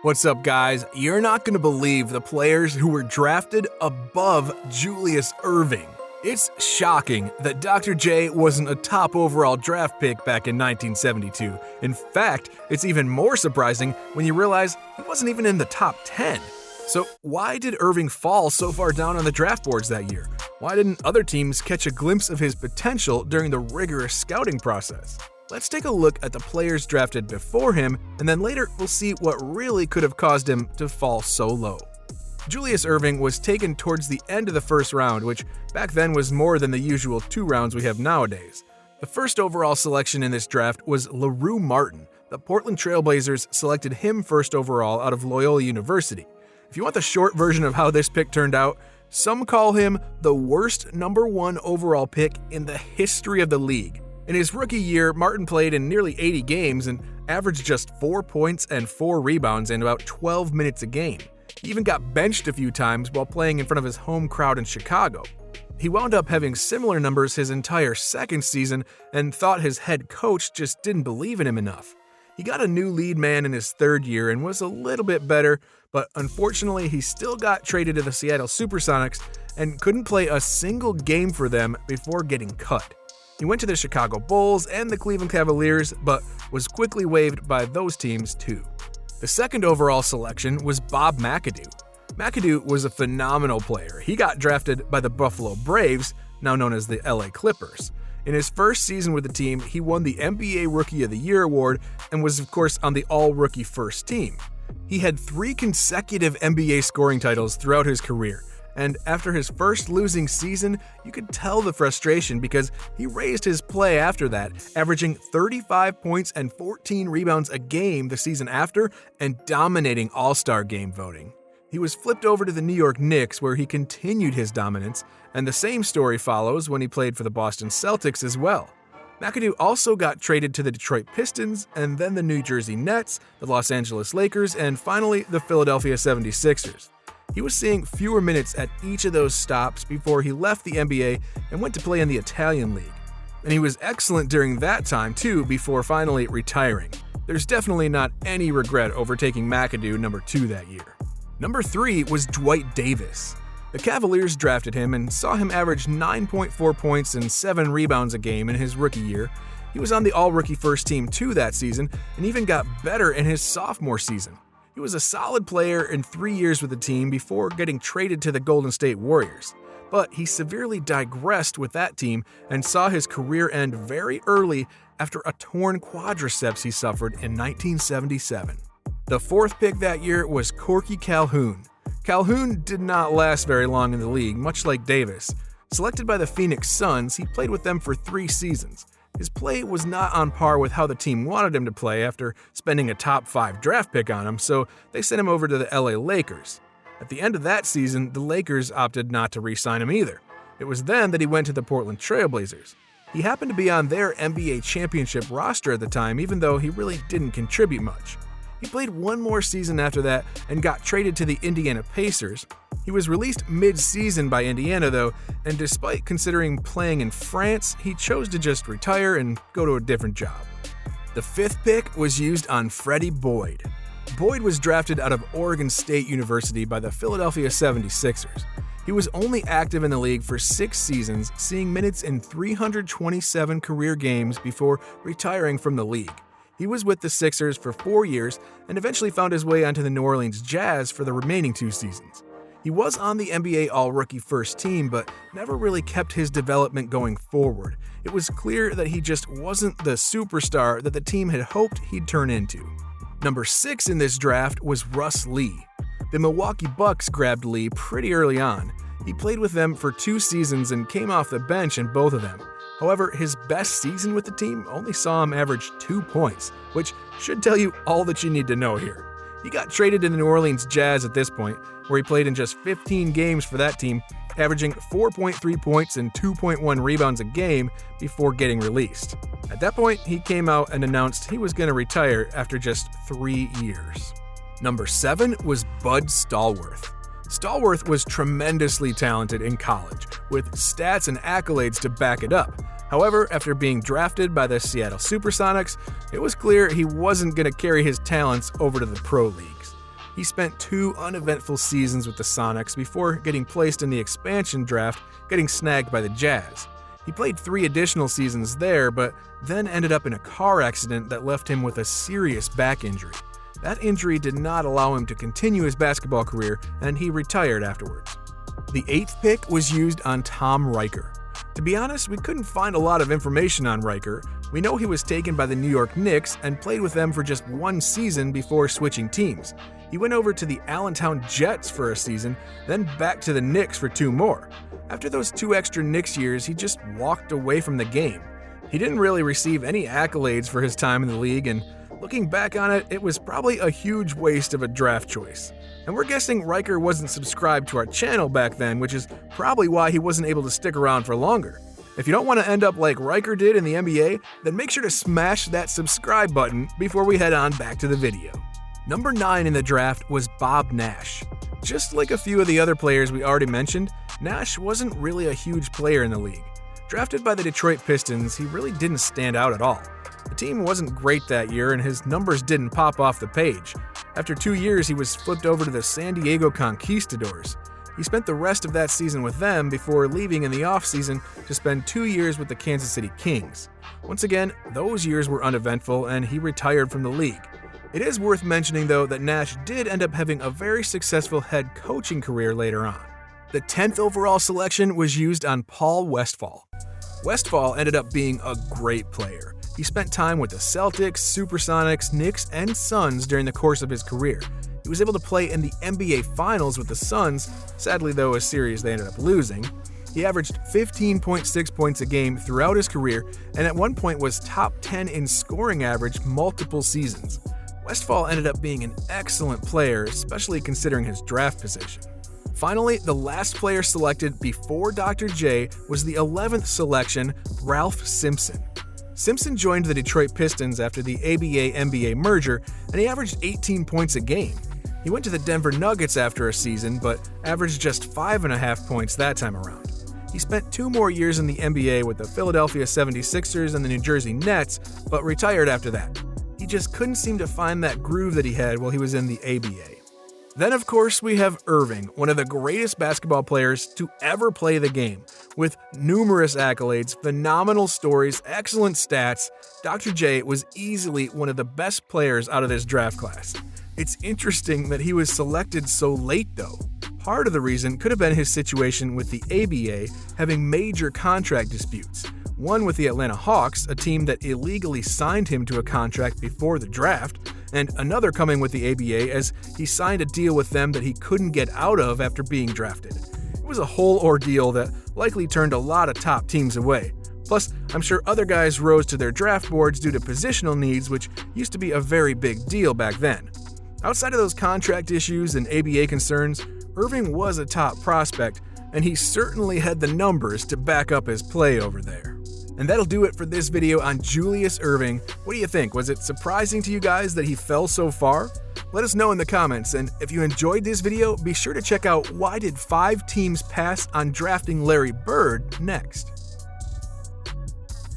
What's up, guys? You're not going to believe the players who were drafted above Julius Erving. It's shocking that Dr. J wasn't a top overall draft pick back in 1972. In fact, it's even more surprising when you realize he wasn't even in the top 10. So why did Erving fall so far down on the draft boards that year? Why didn't other teams catch a glimpse of his potential during the rigorous scouting process? Let's take a look at the players drafted before him, and then later we'll see what really could have caused him to fall so low. Julius Erving was taken towards the end of the first round, which back then was more than the usual 2 rounds we have nowadays. The first overall selection in this draft was LARUE Martin. The Portland Trail Blazers selected him first overall out of Loyola University. If you want the short version of how this pick turned out, some call him the worst number 1 overall pick in the history of the league. In his rookie year, Martin played in nearly 80 games and averaged just 4 points and 4 rebounds in about 12 minutes a game. He even got benched a few times while playing in front of his home crowd in Chicago. He wound up having similar numbers his entire second season and thought his head coach just didn't believe in him enough. He got a new lead man in his third year and was a little bit better, but unfortunately he still got traded to the Seattle Supersonics and couldn't play a single game for them before getting cut. He went to the Chicago Bulls and the Cleveland Cavaliers, but was quickly waived by those teams too. The second overall selection was Bob McAdoo. McAdoo was a phenomenal player. He got drafted by the Buffalo Braves, now known as the LA Clippers. In his first season with the team, he won the NBA Rookie of the Year award and was, of course, on the All-Rookie First Team. He had 3 consecutive NBA scoring titles throughout his career. And after his first losing season, you could tell the frustration because he raised his play after that, averaging 35 points and 14 rebounds a game the season after and dominating All-Star game voting. He was flipped over to the New York Knicks where he continued his dominance, and the same story follows when he played for the Boston Celtics as well. McAdoo also got traded to the Detroit Pistons and then the New Jersey Nets, the Los Angeles Lakers, and finally the Philadelphia 76ers. He was seeing fewer minutes at each of those stops before he left the NBA and went to play in the Italian League. And he was excellent during that time too before finally retiring. There's definitely not any regret over taking McAdoo number 2 that year. Number 3 was Dwight Davis. The Cavaliers drafted him and saw him average 9.4 points and 7 rebounds a game in his rookie year. He was on the All-Rookie First Team too that season and even got better in his sophomore season. He was a solid player in 3 years with the team before getting traded to the Golden State Warriors. But he severely digressed with that team and saw his career end very early after a torn quadriceps he suffered in 1977. The 4th pick that year was Corky Calhoun. Calhoun did not last very long in the league, much like Davis. Selected by the Phoenix Suns, he played with them for 3 seasons. His play was not on par with how the team wanted him to play after spending a top 5 draft pick on him, so they sent him over to the LA Lakers. At the end of that season, the Lakers opted not to re-sign him either. It was then that he went to the Portland Trail Blazers. He happened to be on their NBA championship roster at the time, even though he really didn't contribute much. He played 1 more season after that and got traded to the Indiana Pacers. He was released mid-season by Indiana though, and despite considering playing in France, he chose to just retire and go to a different job. The 5th pick was used on Freddie Boyd. Boyd was drafted out of Oregon State University by the Philadelphia 76ers. He was only active in the league for 6 seasons, seeing minutes in 327 career games before retiring from the league. He was with the Sixers for 4 years and eventually found his way onto the New Orleans Jazz for the remaining 2 seasons. He was on the NBA All-Rookie First Team, but never really kept his development going forward. It was clear that he just wasn't the superstar that the team had hoped he'd turn into. Number 6 in this draft was Russ Lee. The Milwaukee Bucks grabbed Lee pretty early on. He played with them for 2 seasons and came off the bench in both of them. However, his best season with the team only saw him average 2 points, which should tell you all that you need to know here. He got traded to the New Orleans Jazz at this point, where he played in just 15 games for that team, averaging 4.3 points and 2.1 rebounds a game before getting released. At that point, he came out and announced he was going to retire after just 3 years. Number 7 was Bud Stallworth. Stallworth was tremendously talented in college, with stats and accolades to back it up. However, after being drafted by the Seattle Supersonics, it was clear he wasn't going to carry his talents over to the pro leagues. He spent 2 uneventful seasons with the Sonics before getting placed in the expansion draft, getting snagged by the Jazz. He played 3 additional seasons there, but then ended up in a car accident that left him with a serious back injury. That injury did not allow him to continue his basketball career, and he retired afterwards. The 8th pick was used on Tom Riker. To be honest, we couldn't find a lot of information on Riker. We know he was taken by the New York Knicks and played with them for just 1 season before switching teams. He went over to the Allentown Jets for a season, then back to the Knicks for 2 more. After those 2 extra Knicks years, he just walked away from the game. He didn't really receive any accolades for his time in the league, and looking back on it, it was probably a huge waste of a draft choice. And we're guessing Riker wasn't subscribed to our channel back then, which is probably why he wasn't able to stick around for longer. If you don't want to end up like Riker did in the NBA, then make sure to smash that subscribe button before we head on back to the video. Number 9 in the draft was Bob Nash. Just like a few of the other players we already mentioned, Nash wasn't really a huge player in the league. Drafted by the Detroit Pistons, he really didn't stand out at all. The team wasn't great that year and his numbers didn't pop off the page. After 2 years, he was flipped over to the San Diego Conquistadors. He spent the rest of that season with them before leaving in the offseason to spend 2 years with the Kansas City Kings. Once again, those years were uneventful and he retired from the league. It is worth mentioning, though, that Nash did end up having a very successful head coaching career later on. The 10th overall selection was used on Paul Westphal. Westphal ended up being a great player. He spent time with the Celtics, Supersonics, Knicks, and Suns during the course of his career. He was able to play in the NBA Finals with the Suns, sadly though a series they ended up losing. He averaged 15.6 points a game throughout his career, and at one point was top 10 in scoring average multiple seasons. Westphal ended up being an excellent player, especially considering his draft position. Finally, the last player selected before Dr. J was the 11th selection, Ralph Simpson. Simpson joined the Detroit Pistons after the ABA-NBA merger, and he averaged 18 points a game. He went to the Denver Nuggets after a season, but averaged just 5.5 points that time around. He spent 2 more years in the NBA with the Philadelphia 76ers and the New Jersey Nets, but retired after that. He just couldn't seem to find that groove that he had while he was in the ABA. Then, of course, we have Erving, one of the greatest basketball players to ever play the game. With numerous accolades, phenomenal stories, excellent stats, Dr. J was easily one of the best players out of this draft class. It's interesting that he was selected so late, though. Part of the reason could have been his situation with the ABA having major contract disputes. One with the Atlanta Hawks, a team that illegally signed him to a contract before the draft, and another coming with the ABA as he signed a deal with them that he couldn't get out of after being drafted. It was a whole ordeal that likely turned a lot of top teams away. Plus, I'm sure other guys rose to their draft boards due to positional needs, which used to be a very big deal back then. Outside of those contract issues and ABA concerns, Erving was a top prospect, and he certainly had the numbers to back up his play over there. And that'll do it for this video on Julius Erving. What do you think? Was it surprising to you guys that he fell so far? Let us know in the comments, and if you enjoyed this video, be sure to check out Why Did 5 Teams Pass on Drafting Larry Bird next.